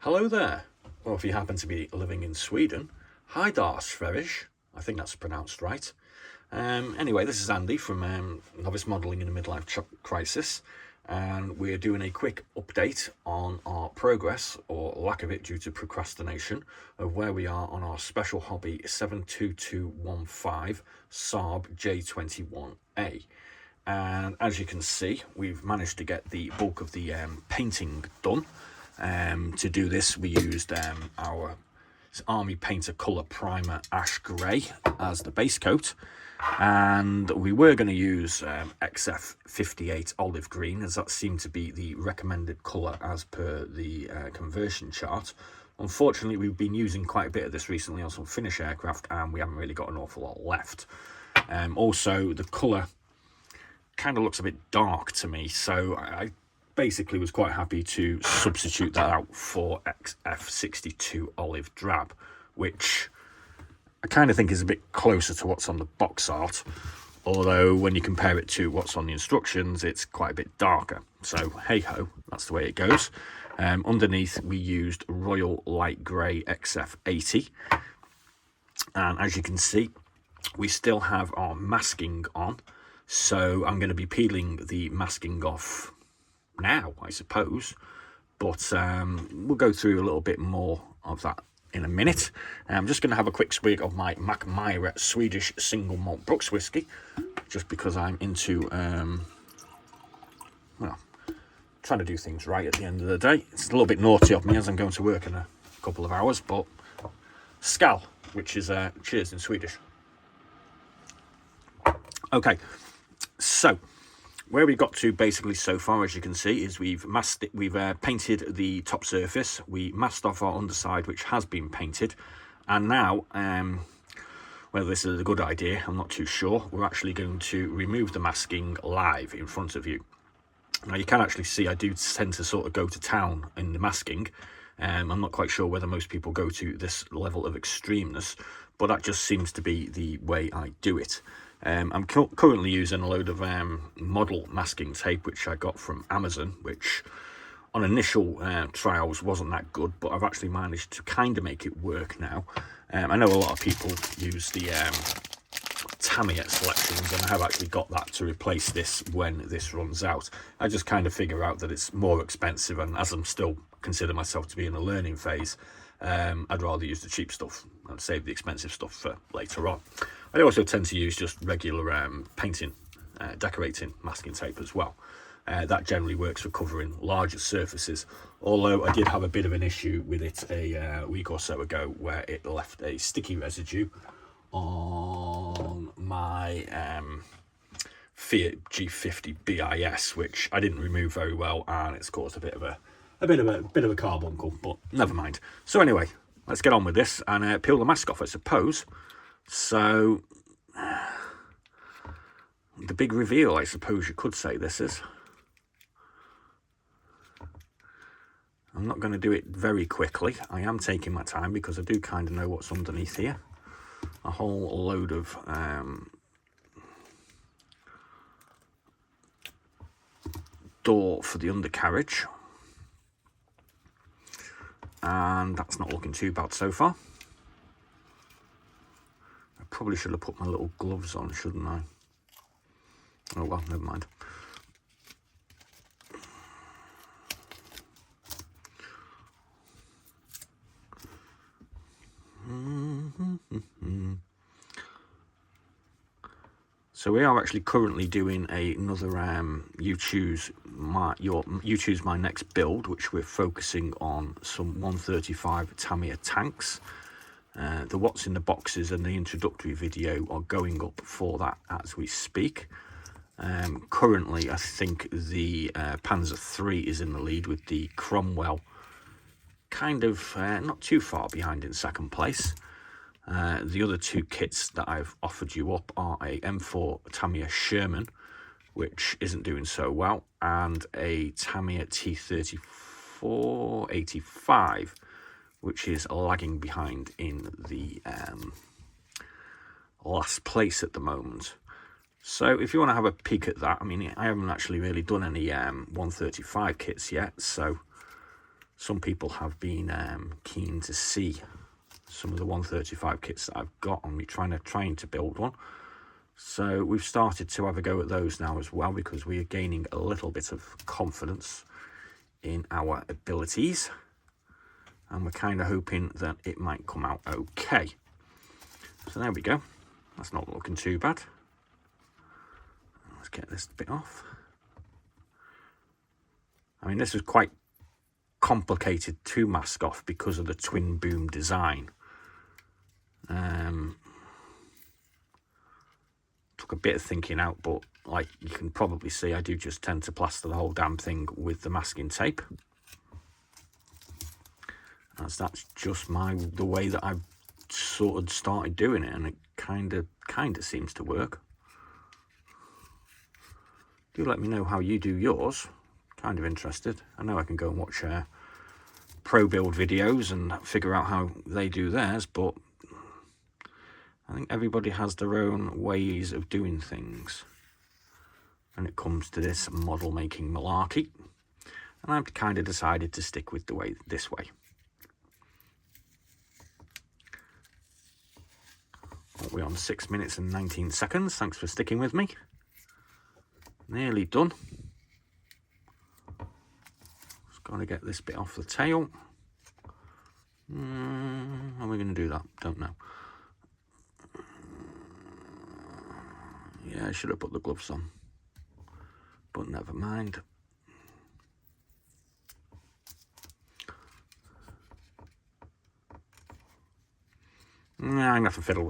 Hello there, or if you happen to be living in Sweden, hi där, Swedish. I think that's pronounced right. Anyway, this is Andy from Novice Modelling in a Midlife Crisis, and we're doing a quick update on our progress, or lack of it due to procrastination, of where we are on our special hobby 72215 Saab J-21A. And as you can see, we've managed to get the bulk of the painting done. To do this, we used our Army Painter Colour Primer Ash Grey as the base coat, and we were going to use XF58 Olive Green, as that seemed to be the recommended colour as per the conversion chart. Unfortunately, we've been using quite a bit of this recently on some Finnish aircraft, and we haven't really got an awful lot left. Also, the colour kind of looks a bit dark to me, so I basically was quite happy to substitute that out for XF62 Olive Drab, which I kind of think is a bit closer to what's on the box art, although when you compare it to what's on the instructions, it's quite a bit darker. So hey ho, that's the way it goes. Underneath we used Royal Light Grey XF80, and as you can see, we still have our masking on, so I'm going to be peeling the masking off now, I suppose, but we'll go through a little bit more of that in a minute. I'm just going to have a quick swig of my Macmyra Swedish single malt Brooks whiskey, just because I'm into well, trying to do things right at the end of the day. It's a little bit naughty of me as I'm going to work in a couple of hours, but skål, which is cheers in Swedish. Okay, so where we got to basically so far, as you can see, is we've painted the top surface, we masked off our underside, which has been painted, and now, whether this is a good idea, I'm not too sure, we're actually going to remove the masking live in front of you. Now you can actually see I do tend to sort of go to town in the masking. I'm not quite sure whether most people go to this level of extremeness, but that just seems to be the way I do it. I'm currently using a load of model masking tape, which I got from Amazon, which on initial trials wasn't that good, but I've actually managed to kind of make it work now. I know a lot of people use the Tamiya selections, and I have actually got that to replace this when this runs out. I just kind of figure out that it's more expensive, and as I'm still consider myself to be in a learning phase, I'd rather use the cheap stuff and save the expensive stuff for later on. I also tend to use just regular painting, decorating masking tape as well. That generally works for covering larger surfaces, although I did have a bit of an issue with it a week or so ago, where it left a sticky residue on my Fiat G50 BIS, which I didn't remove very well, and it's caused a bit of a carbuncle, but never mind. So anyway, let's get on with this and peel the mask off, I suppose. So the big reveal, I suppose you could say this is. I'm not going to do it very quickly. I am taking my time because I do kind of know what's underneath here. A whole load of door for the undercarriage, and that's not looking too bad so far. I probably should have put my little gloves on, shouldn't I? Oh well, never mind. So we are actually currently doing another you choose my next build, which we're focusing on some 135 Tamiya tanks. The what's in the boxes and the introductory video are going up for that as we speak. Currently, I think the Panzer III is in the lead, with the Cromwell kind of not too far behind in second place. The other two kits that I've offered you up are a M4 Tamiya Sherman, which isn't doing so well, and a Tamiya T3485, which is lagging behind in the last place at the moment. So if you want to have a peek at that, I mean, I haven't actually really done any 135 kits yet, so some people have been keen to see some of the 135 kits that I've got on me, trying to build one. So we've started to have a go at those now as well, because we are gaining a little bit of confidence in our abilities, and we're kind of hoping that it might come out okay. So there we go. That's not looking too bad. Let's get this bit off. I mean, this was quite complicated to mask off because of the twin boom design. Took a bit of thinking out, but like you can probably see, I do just tend to plaster the whole damn thing with the masking tape. That's just the way that I've sort of started doing it, and it kind of seems to work. Do let me know how you do yours. Kind of interested. I know I can go and watch pro build videos and figure out how they do theirs, but I think everybody has their own ways of doing things when it comes to this model making malarkey, and I've kind of decided to stick with this way. We're on 6 minutes and 19 seconds. Thanks for sticking with me. Nearly done. Just got to get this bit off the tail. How are we going to do that? Don't know. Yeah, I should have put the gloves on, but never mind. I'm going to have to fiddle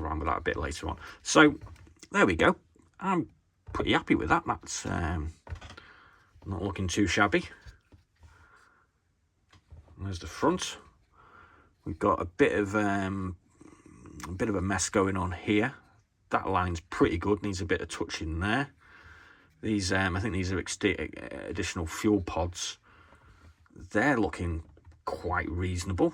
around with that a bit later on. So, there we go. I'm pretty happy with that. That's not looking too shabby. There's the front. We've got a bit of a mess going on here. That line's pretty good. Needs a bit of touching there. These, I think these are additional fuel pods. They're looking quite reasonable.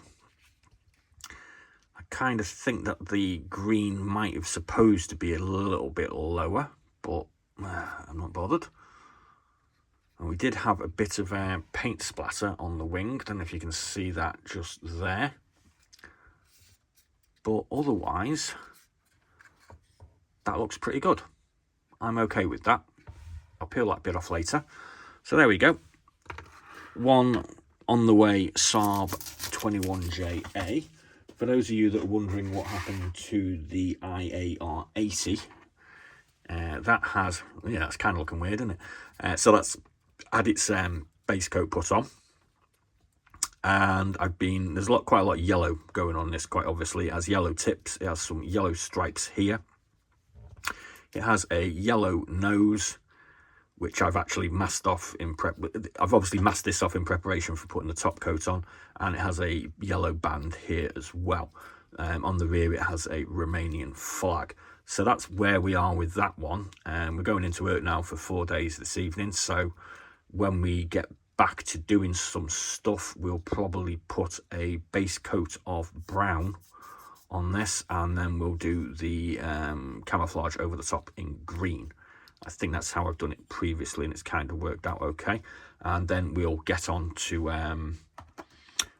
I kind of think that the green might have supposed to be a little bit lower, but I'm not bothered. And we did have a bit of paint splatter on the wing. Don't know if you can see that just there. But otherwise, that looks pretty good. I'm okay with that. I'll peel that bit off later. So there we go. One on the way Saab 21JA. For those of you that are wondering what happened to the IAR80, that has, yeah, it's kind of looking weird, isn't it? So that's had its base coat put on. And there's quite a lot of yellow going on this, quite obviously. It has yellow tips, it has some yellow stripes here. It has a yellow nose, which I've actually masked off I've obviously masked this off in preparation for putting the top coat on, and it has a yellow band here as well. On the rear, it has a Romanian flag. So that's where we are with that one. We're going into work now for 4 days this evening. So when we get back to doing some stuff, we'll probably put a base coat of brown on this, and then we'll do the camouflage over the top in green. I think that's how I've done it previously, and it's kind of worked out okay. And then we'll get on to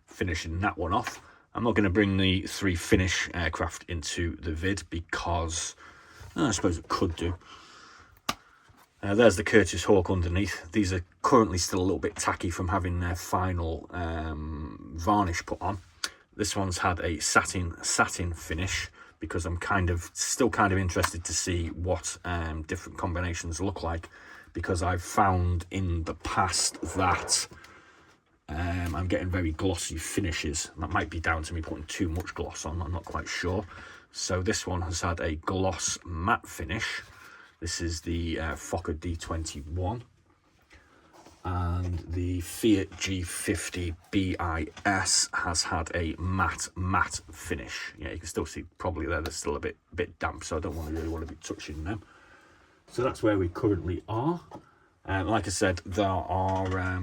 finishing that one off. I'm not going to bring the 3 finish aircraft into the vid because I suppose it could do. There's the Curtis Hawk underneath. These are currently still a little bit tacky from having their final varnish put on. This one's had a satin finish because I'm still kind of interested to see what different combinations look like, because I've found in the past that I'm getting very glossy finishes. That might be down to me putting too much gloss on, I'm not quite sure. So this one has had a gloss matte finish. This is the Fokker D21. And the Fiat G50 BIS has had a matte finish. Yeah, you can still see probably there's still a bit damp, so I don't really want to be touching them. So that's where we currently are. Like I said, there are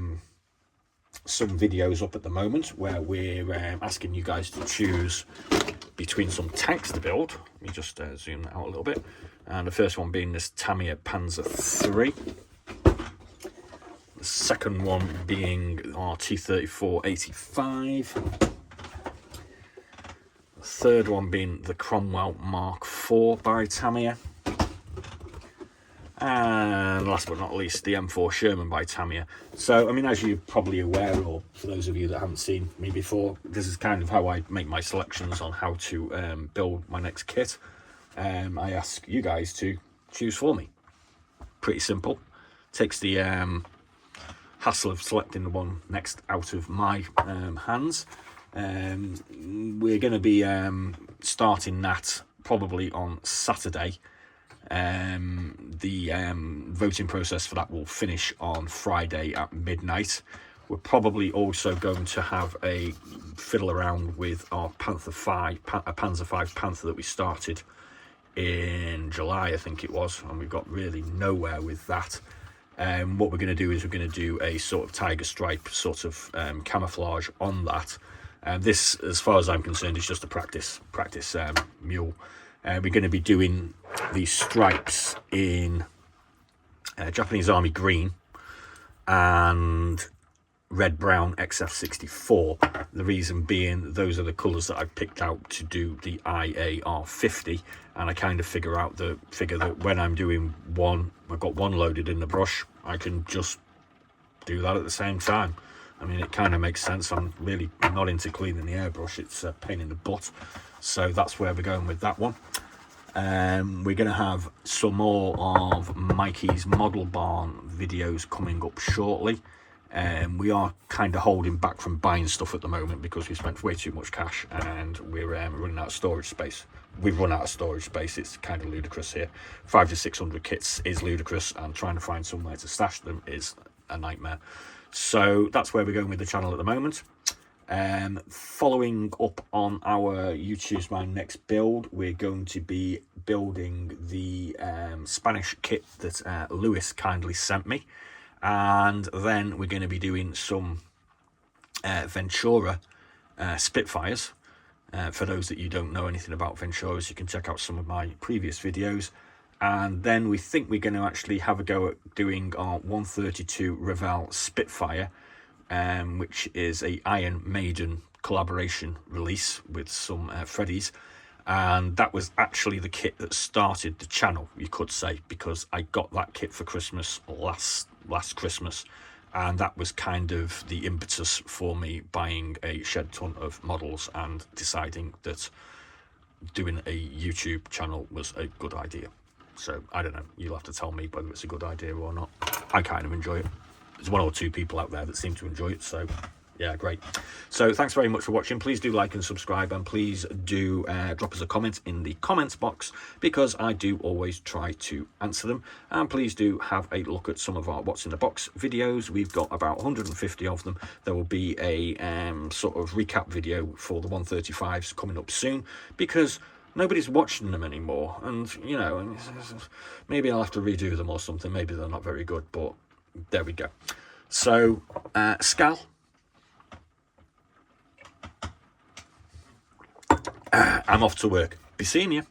some videos up at the moment where we're asking you guys to choose between some tanks to build. Let me just zoom that out a little bit. And the first one being this Tamiya Panzer III. The second one being our T-34-85. The third one being the Cromwell Mark IV by Tamiya. And last but not least, the M4 Sherman by Tamiya. So, I mean, as you're probably aware, or for those of you that haven't seen me before, this is kind of how I make my selections on how to build my next kit. I ask you guys to choose for me. Pretty simple. Takes the hassle of selecting the one next out of my hands. We're going to be starting that probably on Saturday. The voting process for that will finish on Friday at midnight. We're probably also going to have a fiddle around with our Panzer V Panther that we started in July, I think it was, and we've got really nowhere with that. What we're going to do is we're going to do a sort of tiger stripe sort of camouflage on that. This, as far as I'm concerned, is just a practice mule. We're going to be doing these stripes in Japanese Army green and red brown XF64. The reason being, those are the colours that I picked out to do the IAR50, and I kind of figure that when I'm doing one, I've got one loaded in the brush, I can just do that at the same time. I mean, it kind of makes sense. I'm really not into cleaning the airbrush, it's a pain in the butt. So that's where we're going with that one. We're going to have some more of Mikey's Model Barn videos coming up shortly. We are kind of holding back from buying stuff at the moment because we spent way too much cash and we're running out of storage space. We've run out of storage space. It's kind of ludicrous here. 500 to 600 kits is ludicrous, and trying to find somewhere to stash them is a nightmare. So that's where we're going with the channel at the moment. Following up on our You Choose My next build, we're going to be building the Spanish kit that Lewis kindly sent me, and then we're going to be doing some Ventura Spitfires. For those that you don't know anything about Venturas, you can check out some of my previous videos. And then we think we're going to actually have a go at doing our 132 Revell Spitfire, which is a Iron Maiden collaboration release with some Freddies. And that was actually the kit that started the channel, you could say, because I got that kit for Christmas last Christmas, and that was kind of the impetus for me buying a shed ton of models and deciding that doing a YouTube channel was a good idea. So I don't know, you'll have to tell me whether it's a good idea or not. I kind of enjoy it. There's one or two people out there that seem to enjoy it, so yeah, great. So thanks very much for watching. Please do like and subscribe, and please do drop us a comment in the comments box, because I do always try to answer them. And please do have a look at some of our What's in the Box videos. We've got about 150 of them. There will be a sort of recap video for the 135s coming up soon, because nobody's watching them anymore, and you know, maybe I'll have to redo them or something. Maybe they're not very good, but there we go. So Scal, I'm off to work. Be seeing you.